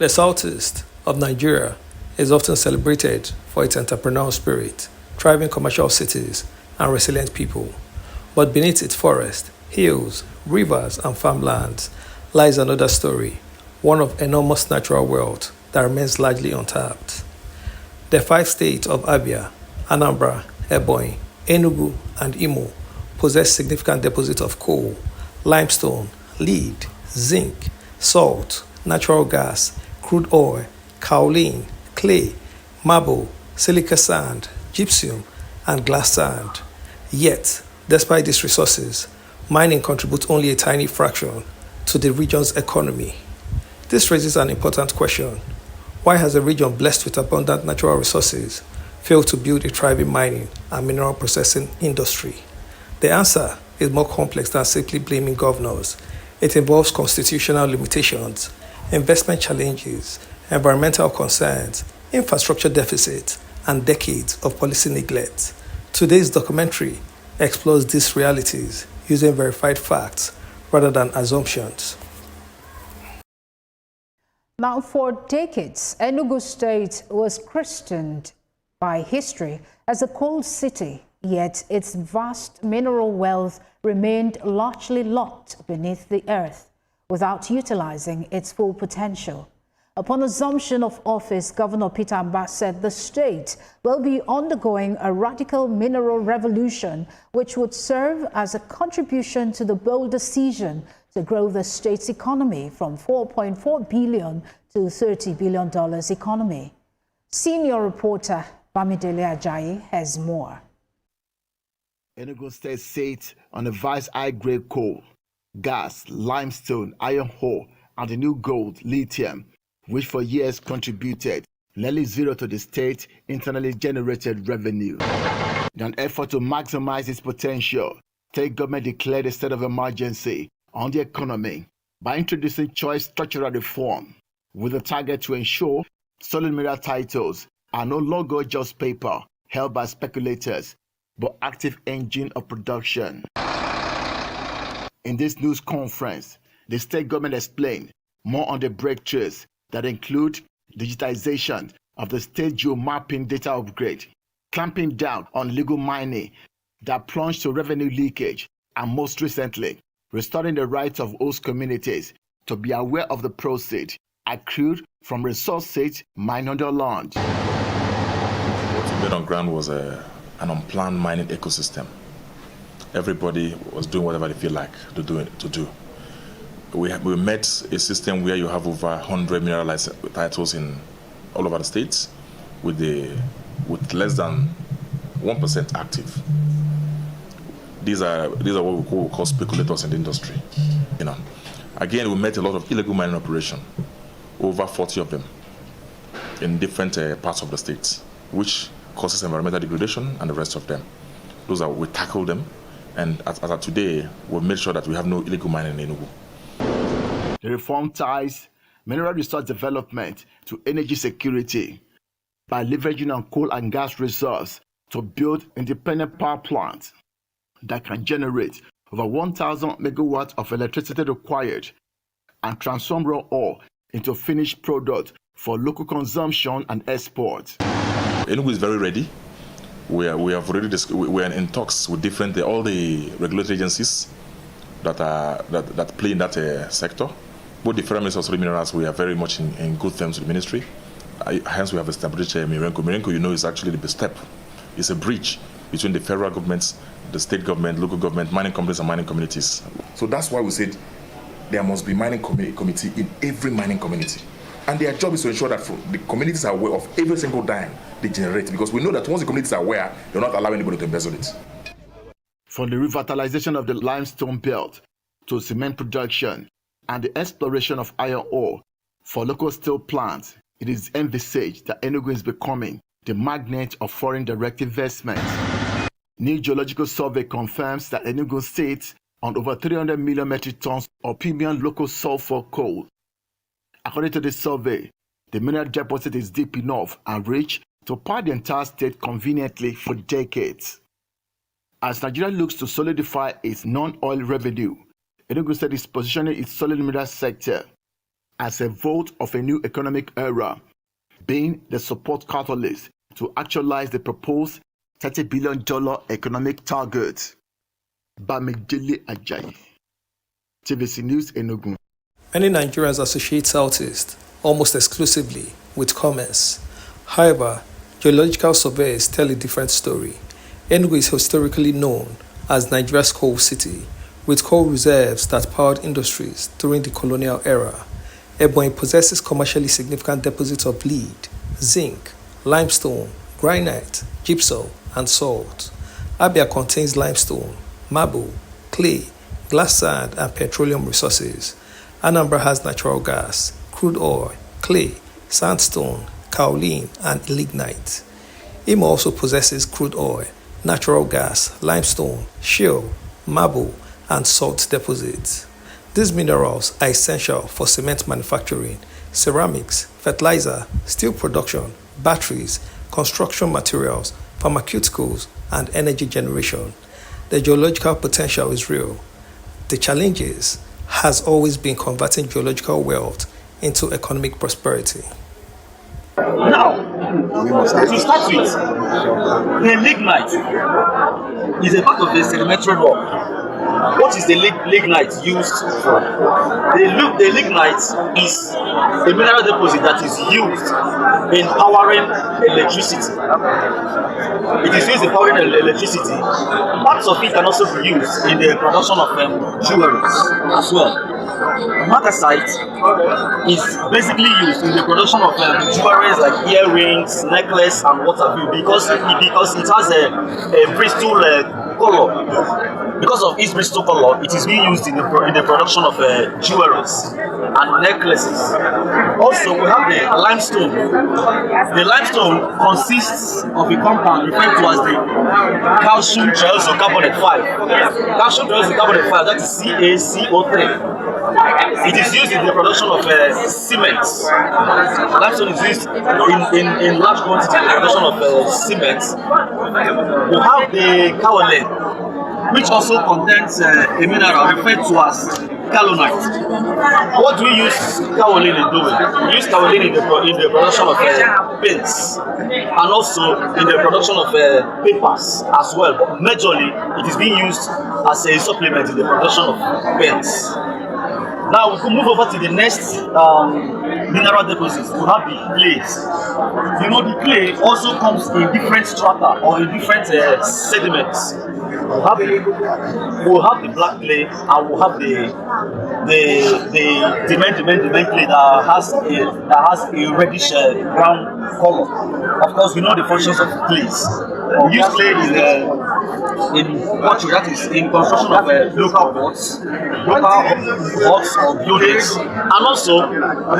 The southeast of Nigeria is often celebrated for its entrepreneurial spirit, thriving commercial cities, and resilient people. But beneath its forests, hills, rivers, and farmlands lies another story, one of enormous natural wealth that remains largely untapped. The five states of Abia, Anambra, Ebonyi, Enugu, and Imo possess significant deposits of coal, limestone, lead, zinc, salt, natural gas, crude oil, kaolin, clay, marble, silica sand, gypsum, and glass sand. Yet, despite these resources, mining contributes only a tiny fraction to the region's economy. This raises an important question. Why has a region blessed with abundant natural resources failed to build a thriving mining and mineral processing industry? The answer is more complex than simply blaming governors. It involves constitutional limitations, investment challenges, environmental concerns, infrastructure deficits, and decades of policy neglect. Today's documentary explores these realities using verified facts rather than assumptions. Now, for decades, Enugu State was christened by history as a coal city, yet its vast mineral wealth remained largely locked beneath the earth without utilizing its full potential. Upon assumption of office, Governor Peter Mbah said the state will be undergoing a radical mineral revolution, which would serve as a contribution to the bold decision to grow the state's economy from $4.4 billion to $30 billion economy. Senior reporter Bamidele Ajayi has more. Enugu State sits on a vast high-grade coal, gas, limestone, iron ore, and the new gold, lithium, which for years contributed nearly zero to the state's internally generated revenue. In an effort to maximize its potential, state government declared a state of emergency on the economy by introducing choice structural reform with a target to ensure solid mineral titles are no longer just paper held by speculators, but active engine of production. In this news conference, the state government explained more on the breakthroughs that include digitization of the state geomapping data upgrade, clamping down on illegal mining that plunged to revenue leakage, and most recently, restoring the rights of host communities to be aware of the proceeds accrued from resources mined on their land. What we made on ground was an unplanned mining ecosystem. Everybody was doing whatever they feel like to do. We met a system where you have over 100 mineral titles in all over the states with less than 1% active. These are what we call speculators in the industry. Again, we met a lot of illegal mining operation, over 40 of them in different parts of the states, which causes environmental degradation and the rest of them. We tackle them, and as of today, we've made sure that we have no illegal mining in Enugu. The reform ties mineral resource development to energy security by leveraging on coal and gas reserves to build independent power plants that can generate over 1,000 megawatts of electricity required and transform raw ore into finished product for local consumption and export. Enugu is very ready. We are in talks with all the regulatory agencies that play in that sector. Both the federal ministry and minerals, we are very much in good terms with the ministry. Hence, we have established Mirenco. Mirenco, is actually the step. It's a bridge between the federal governments, the state government, local government, mining companies, and mining communities. So that's why we said there must be mining committee in every mining community. And their job is to ensure that the communities are aware of every single dime they generate, because we know that once the communities are aware, they'll not allow anybody to embezzle it. From the revitalization of the limestone belt to cement production and the exploration of iron ore for local steel plants, it is envisaged that Enugu is becoming the magnet of foreign direct investments. New geological survey confirms that Enugu sits on over 300 million metric tons of premium local sulfur coal. According to the survey, the mineral deposit is deep enough and rich to power the entire state conveniently for decades. As Nigeria looks to solidify its non-oil revenue, Enugu State is positioning its solid mineral sector as a vote of a new economic era, being the support catalyst to actualize the proposed $30 billion economic target. Bamidele Ajayi, TVC News, Enugu. Many Nigerians associate Southeast almost exclusively with commerce. However, geological surveys tell a different story. Enugu is historically known as Nigeria's coal city, with coal reserves that powered industries during the colonial era. Ebonyi possesses commercially significant deposits of lead, zinc, limestone, granite, gypsum, and salt. Abia contains limestone, marble, clay, glass sand, and petroleum resources. Anambra has natural gas, crude oil, clay, sandstone, kaolin, and lignite. Imo also possesses crude oil, natural gas, limestone, shale, marble, and salt deposits. These minerals are essential for cement manufacturing, ceramics, fertilizer, steel production, batteries, construction materials, pharmaceuticals, and energy generation. The geological potential is real. The challenge has always been converting geological wealth into economic prosperity. Now, to start with, the lignite is a part of the sedimentary rock. What is the lignite used for? The lignite is a mineral deposit that is used in powering electricity. It is used in powering electricity. Parts of it can also be used in the production of jewelries as well. Magnesite is basically used in the production of jewelries like earrings, necklace, and what have you, because it has a crystal color. Because of its crystal color, it is being used in the production of jewelries and necklaces. Also, we have the limestone. The limestone consists of a compound referred to as the calcium triisocarbonate 5. Calcium triisocarbonate 5, that is CaCO3. It is used in the production of cement. Limestone is used in large quantity in the production of cement. We have the kaolin, which also contains a mineral referred to as kaolinite. What do we use kaolin in doing? We use kaolin in the production of paints and also in the production of papers as well. But majorly, it is being used as a supplement in the production of paints. Now we can move over to the next mineral deposits. We have the clays. You know, the clay also comes in different strata or in different sediments. We'll have the black clay and we'll have the cement clay that has a reddish brown color. Of course, we know the functions of clays. We use clay in pottery, that is in construction of local pots or buildings, and also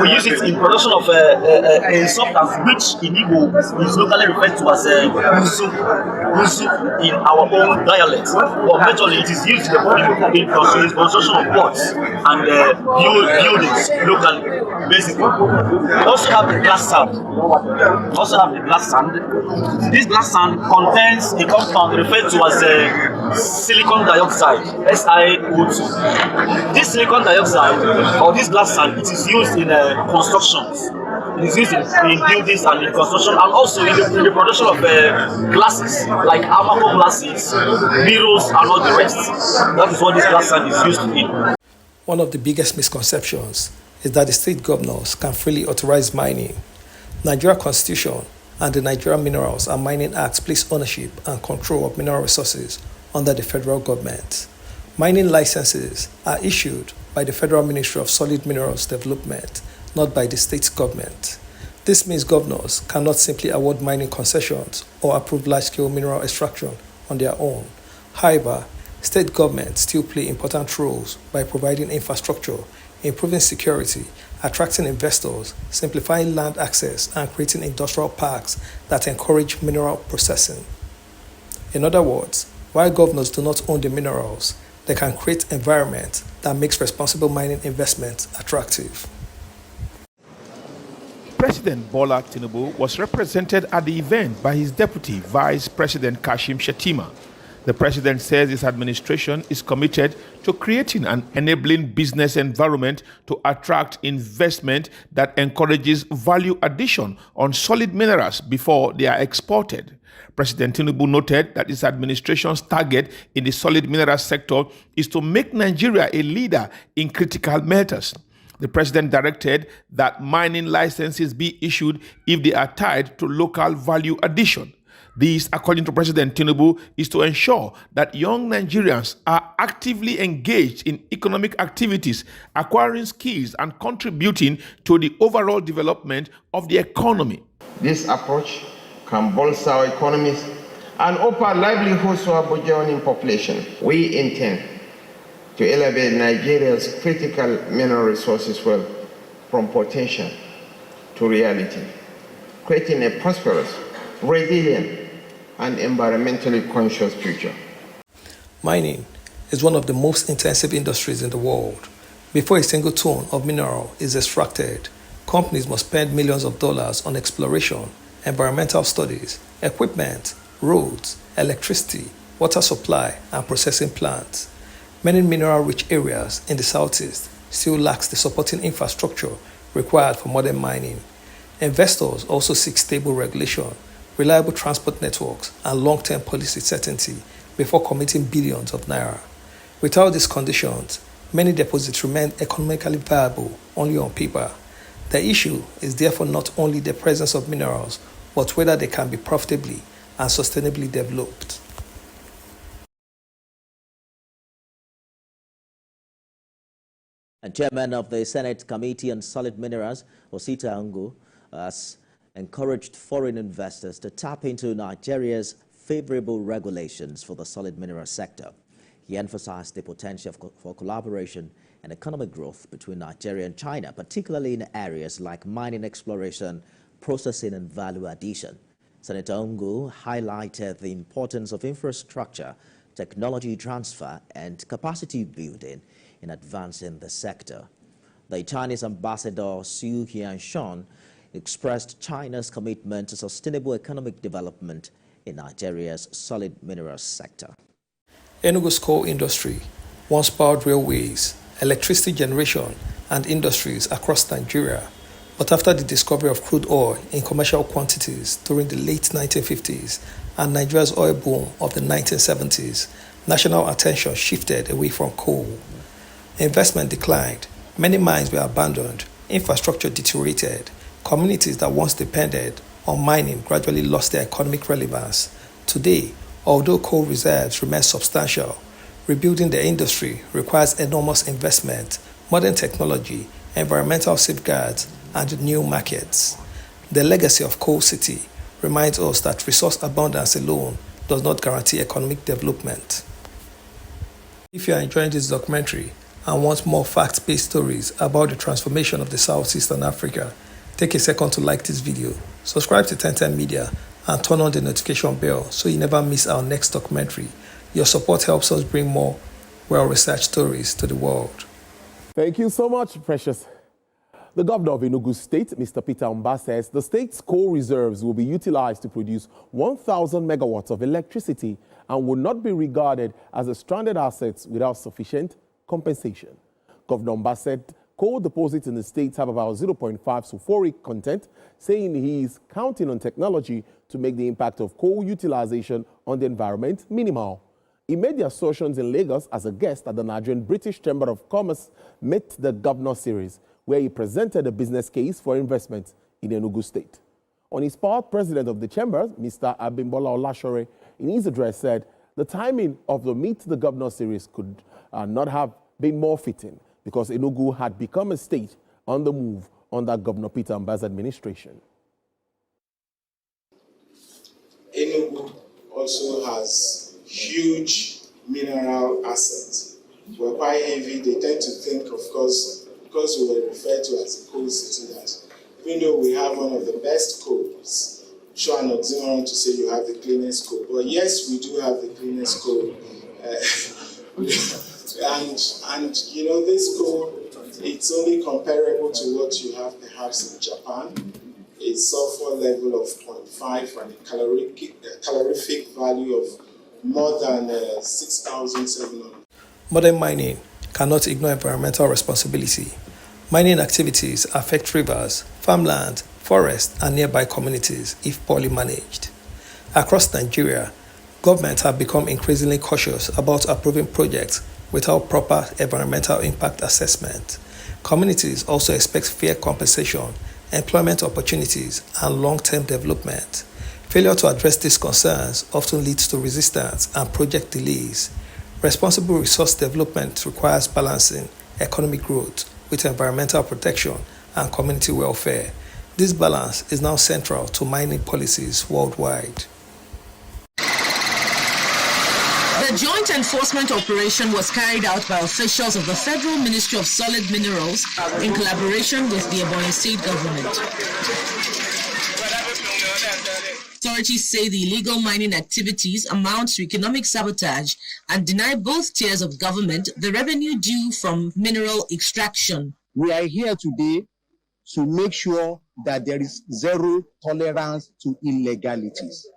we use it in production of a substance which in Igbo is locally referred to as uzu in our own dialect, but majorly it is used in construction of pots and buildings locally, basically. We also have the glass sand. This glass sand contains a compound referred to as silicon dioxide, SiO2. This silicon dioxide or this glass sand, it is used in constructions. It is used in buildings and in construction, and also in the production of glasses like armor glasses, mirrors, and all the rest. That is what this glass sand is used in. One of the biggest misconceptions is that the state governors can freely authorize mining. Nigeria Constitution and the Nigerian Minerals and Mining Act place ownership and control of mineral resources under the federal government. Mining licenses are issued by the Federal Ministry of Solid Minerals Development, not by the state government. This means governors cannot simply award mining concessions or approve large-scale mineral extraction on their own. However, state governments still play important roles by providing infrastructure, improving security, attracting investors, simplifying land access, and creating industrial parks that encourage mineral processing. In other words, while governors do not own the minerals, they can create environment that makes responsible mining investments attractive. President Bola Tinubu was represented at the event by his deputy Vice President Kashim Shettima. The president says his administration is committed to creating an enabling business environment to attract investment that encourages value addition on solid minerals before they are exported. President Tinubu noted that his administration's target in the solid minerals sector is to make Nigeria a leader in critical metals. The president directed that mining licenses be issued if they are tied to local value addition. This, according to President Tinubu, is to ensure that young Nigerians are actively engaged in economic activities, acquiring skills and contributing to the overall development of the economy. This approach can bolster our economies and offer livelihoods to our burgeoning population. We intend to elevate Nigeria's critical mineral resources wealth from potential to reality, creating a prosperous, resilient, and environmentally conscious future. Mining is one of the most intensive industries in the world. Before a single ton of mineral is extracted, companies must spend millions of dollars on exploration, environmental studies, equipment, roads, electricity, water supply, and processing plants. Many mineral-rich areas in the southeast still lacks the supporting infrastructure required for modern mining. Investors also seek stable regulation, reliable transport networks, and long-term policy certainty before committing billions of naira. Without these conditions, many deposits remain economically viable only on paper. The issue is therefore not only the presence of minerals, but whether they can be profitably and sustainably developed. And Chairman of the Senate Committee on Solid Minerals, Osita Enugu, has encouraged foreign investors to tap into Nigeria's favorable regulations for the solid mineral sector. He emphasized the potential for collaboration and economic growth between Nigeria and China, particularly in areas like mining exploration, processing, and value addition. Senator Enugu highlighted the importance of infrastructure, technology transfer, and capacity building in advancing the sector. The Chinese ambassador Xu Hianshan expressed China's commitment to sustainable economic development in Nigeria's solid minerals sector. Enugu's coal industry once powered railways, electricity generation, and industries across Nigeria. But after the discovery of crude oil in commercial quantities during the late 1950s and Nigeria's oil boom of the 1970s, national attention shifted away from coal. Investment declined, many mines were abandoned, infrastructure deteriorated, communities that once depended on mining gradually lost their economic relevance. Today, although coal reserves remain substantial, rebuilding the industry requires enormous investment, modern technology, environmental safeguards, and new markets. The legacy of Coal City reminds us that resource abundance alone does not guarantee economic development. If you are enjoying this documentary and want more fact-based stories about the transformation of the Southeastern Africa, take a second to like this video, subscribe to 1010 Media, and turn on the notification bell so you never miss our next documentary. Your support helps us bring more well-researched stories to the world. Thank you so much, Precious. The governor of Enugu State, Mr. Peter Mba, says the state's coal reserves will be utilized to produce 1,000 megawatts of electricity and will not be regarded as a stranded assets without sufficient compensation. Governor Mba said coal deposits in the state have about 0.5 sulfuric content, saying he is counting on technology to make the impact of coal utilization on the environment minimal. He made the assertions in Lagos as a guest at the Nigerian British Chamber of Commerce Meet the Governor series, where he presented a business case for investment in Enugu State. On his part, President of the Chamber, Mr. Abimbola Olashore, in his address said the timing of the Meet the Governor series could not have been more fitting because Enugu had become a state on the move under Governor Peter Mba's administration. Enugu also has huge mineral assets. We're quite heavy. They tend to think, of course, because we were referred to as a coal city, that even though we have one of the best coals, sure, I'm not oxymoron to say you have the cleanest coal, but yes, we do have the cleanest coal. And you know, this coal, it's only comparable to what you have perhaps in Japan. A sulfur level of 0.5 and a calorific value of more than 6,700. Modern mining cannot ignore environmental responsibility. Mining activities affect rivers, farmland, forests, and nearby communities if poorly managed. Across Nigeria, governments have become increasingly cautious about approving projects without proper environmental impact assessment. Communities also expect fair compensation, employment opportunities, and long-term development. Failure to address these concerns often leads to resistance and project delays. Responsible resource development requires balancing economic growth with environmental protection and community welfare. This balance is now central to mining policies worldwide. The joint enforcement operation was carried out by officials of the Federal Ministry of Solid Minerals in collaboration with the Ebonyi State government. Authorities say the illegal mining activities amount to economic sabotage and deny both tiers of government the revenue due from mineral extraction. We are here today to make sure that there is zero tolerance to illegalities.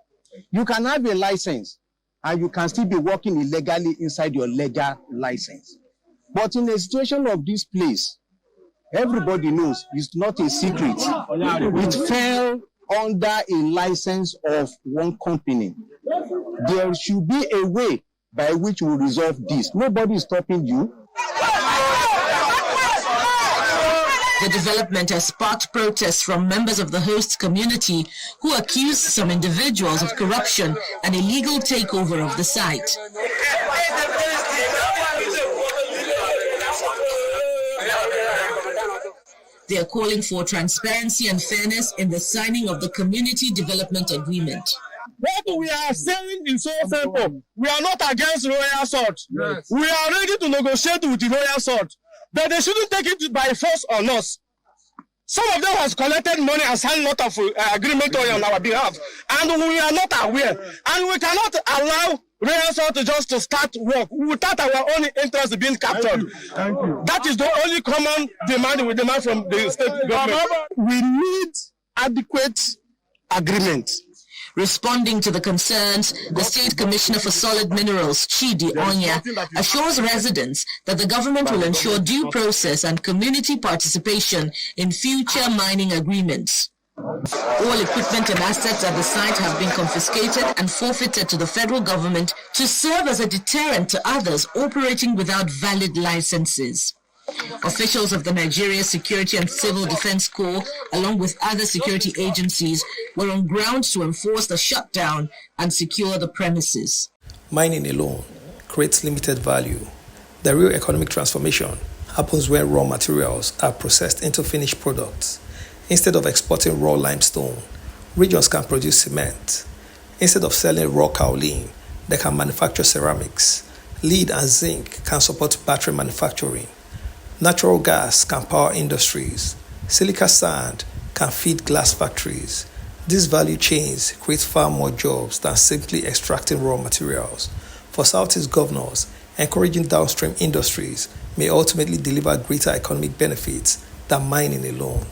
You can have a license and you can still be working illegally inside your legal license. But in a situation of this place, everybody knows it's not a secret. It fell under a license of one company. There should be a way by which we resolve this. Nobody is stopping you. The development has sparked protests from members of the host community who accuse some individuals of corruption and illegal takeover of the site. They are calling for transparency and fairness in the signing of the Community Development Agreement. What we are saying is so simple. We are not against royal salt. Yes. We are ready to negotiate with the royal salt. But they shouldn't take it by force on us. Some of them has collected money and signed a lot of agreement on our behalf. And we are not aware. And we cannot allow royal salt just to start work. We will start our own interest being captured. Thank you. That is the only common demand we demand from the state government. We need adequate agreement. Responding to the concerns, the State Commissioner for Solid Minerals, Chidi Onya, assures residents that the government will ensure due process and community participation in future mining agreements. All equipment and assets at the site have been confiscated and forfeited to the federal government to serve as a deterrent to others operating without valid licenses. Officials of the Nigeria Security and Civil Defense Corps, along with other security agencies, were on ground to enforce the shutdown and secure the premises. Mining alone creates limited value. The real economic transformation happens when raw materials are processed into finished products. Instead of exporting raw limestone, regions can produce cement. Instead of selling raw kaolin, they can manufacture ceramics. Lead and zinc can support battery manufacturing. Natural gas can power industries. Silica sand can feed glass factories. These value chains create far more jobs than simply extracting raw materials. For Southeast governors, encouraging downstream industries may ultimately deliver greater economic benefits than mining alone.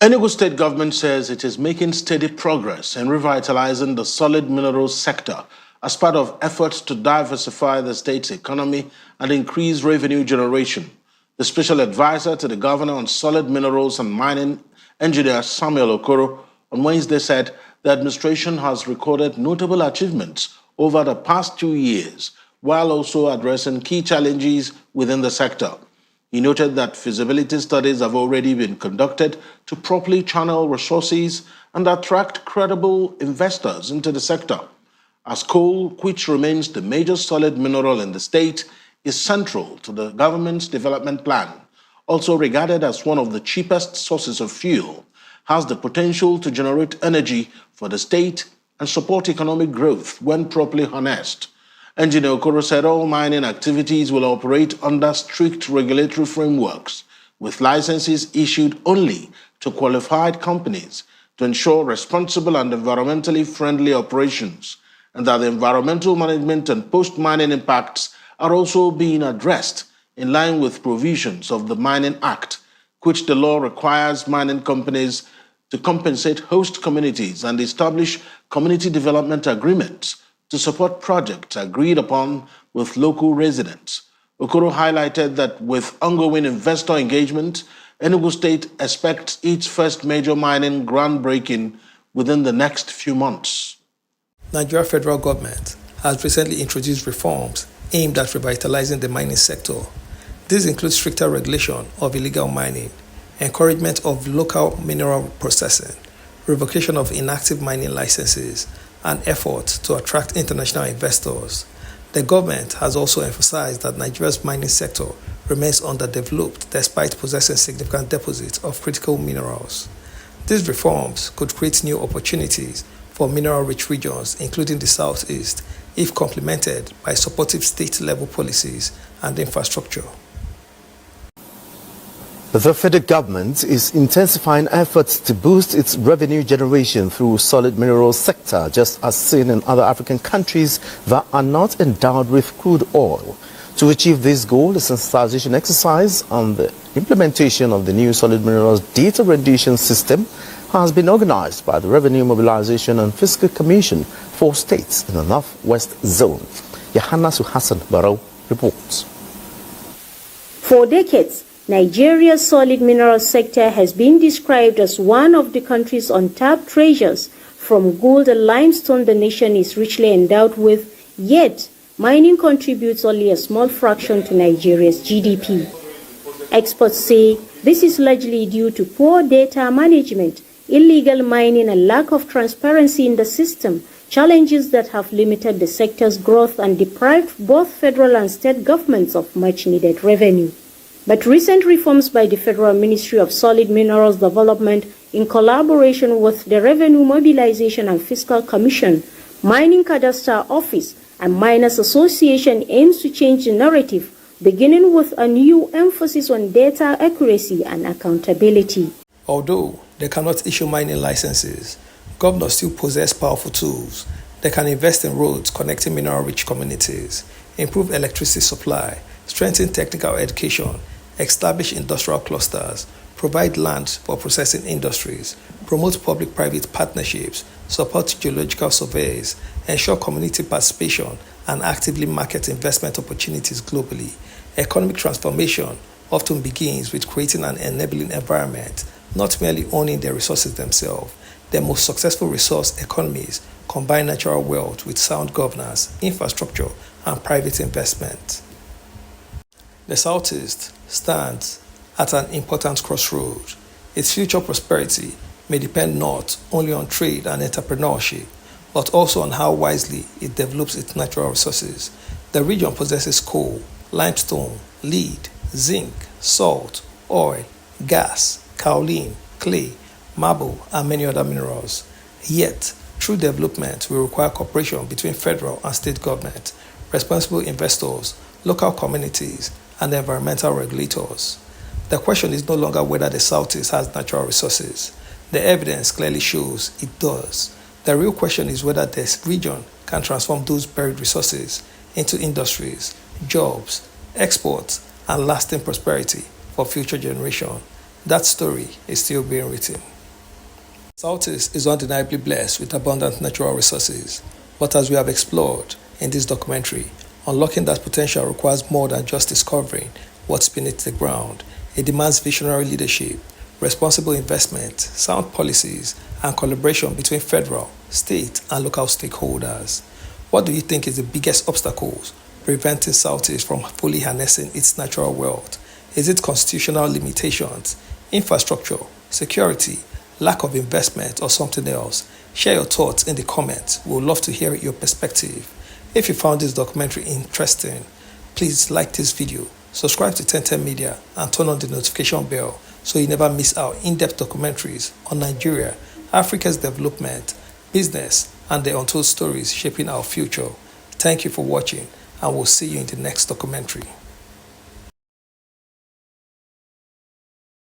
Enugu State government says it is making steady progress in revitalizing the solid minerals sector as part of efforts to diversify the state's economy and increase revenue generation. The special advisor to the governor on solid minerals and mining, engineer Samuel Okoro, on Wednesday said the administration has recorded notable achievements over the past 2 years, while also addressing key challenges within the sector. He noted that feasibility studies have already been conducted to properly channel resources and attract credible investors into the sector, as coal, which remains the major solid mineral in the state, is central to the government's development plan. Also regarded as one of the cheapest sources of fuel, has the potential to generate energy for the state and support economic growth when properly harnessed. Engineer Okoro said all mining activities will operate under strict regulatory frameworks, with licenses issued only to qualified companies to ensure responsible and environmentally friendly operations, and that the environmental management and post-mining impacts are also being addressed in line with provisions of the Mining Act, which the law requires mining companies to compensate host communities and establish community development agreements to support projects agreed upon with local residents. Okoro highlighted that with ongoing investor engagement, Enugu State expects its first major mining groundbreaking within the next few months. Nigeria federal government has recently introduced reforms aimed at revitalizing the mining sector. These include stricter regulation of illegal mining, encouragement of local mineral processing, revocation of inactive mining licenses, and efforts to attract international investors. The government has also emphasized that Nigeria's mining sector remains underdeveloped despite possessing significant deposits of critical minerals. These reforms could create new opportunities for mineral-rich regions, including the Southeast, if complemented by supportive state-level policies and infrastructure. The federal government is intensifying efforts to boost its revenue generation through solid minerals sector, just as seen in other African countries that are not endowed with crude oil. To achieve this goal, the sensitization exercise on the implementation of the new solid minerals data rendition system has been organized by the Revenue Mobilization and Fiscal Commission for states in the Northwest Zone. Yohanna Suhassan Barrow reports. For decades, Nigeria's solid minerals sector has been described as one of the country's untapped treasures. From gold and limestone the nation is richly endowed with, yet mining contributes only a small fraction to Nigeria's GDP. Experts say this is largely due to poor data management, illegal mining, and lack of transparency in the system, challenges that have limited the sector's growth and deprived both federal and state governments of much-needed revenue. But recent reforms by the Federal Ministry of Solid Minerals Development, in collaboration with the Revenue Mobilization and Fiscal Commission, Mining Cadastre Office, and Miners Association aims to change the narrative, beginning with a new emphasis on data accuracy and accountability. Although they cannot issue mining licenses, governors still possess powerful tools. They can invest in roads connecting mineral-rich communities, improve electricity supply, strengthen technical education, establish industrial clusters, provide land for processing industries, promote public-private partnerships, support geological surveys, ensure community participation, and actively market investment opportunities globally. Economic transformation often begins with creating an enabling environment, not merely owning the resources themselves. The most successful resource economies combine natural wealth with sound governance, infrastructure, and private investment. The Southeast stands at an important crossroad. Its future prosperity may depend not only on trade and entrepreneurship, but also on how wisely it develops its natural resources. The region possesses coal, limestone, lead, zinc, salt, oil, gas, kaolin, clay, marble, and many other minerals. Yet, true development will require cooperation between federal and state government, responsible investors, local communities, and environmental regulators. The question is no longer whether the Southeast has natural resources. The evidence clearly shows it does. The real question is whether this region can transform those buried resources into industries, jobs, exports, and lasting prosperity for future generations. That story is still being written. Southeast is undeniably blessed with abundant natural resources, but as we have explored in this documentary, unlocking that potential requires more than just discovering what's beneath the ground. It demands visionary leadership, responsible investment, sound policies, and collaboration between federal, state, and local stakeholders. What do you think is the biggest obstacles preventing Southeast from fully harnessing its natural wealth? Is it constitutional limitations, infrastructure, security, lack of investment, or something else? Share your thoughts in the comments. We would love to hear your perspective. If you found this documentary interesting, please like this video, subscribe to 1010 Media, and turn on the notification bell so you never miss our in-depth documentaries on Nigeria, Africa's development, business, and the untold stories shaping our future. Thank you for watching, and we'll see you in the next documentary.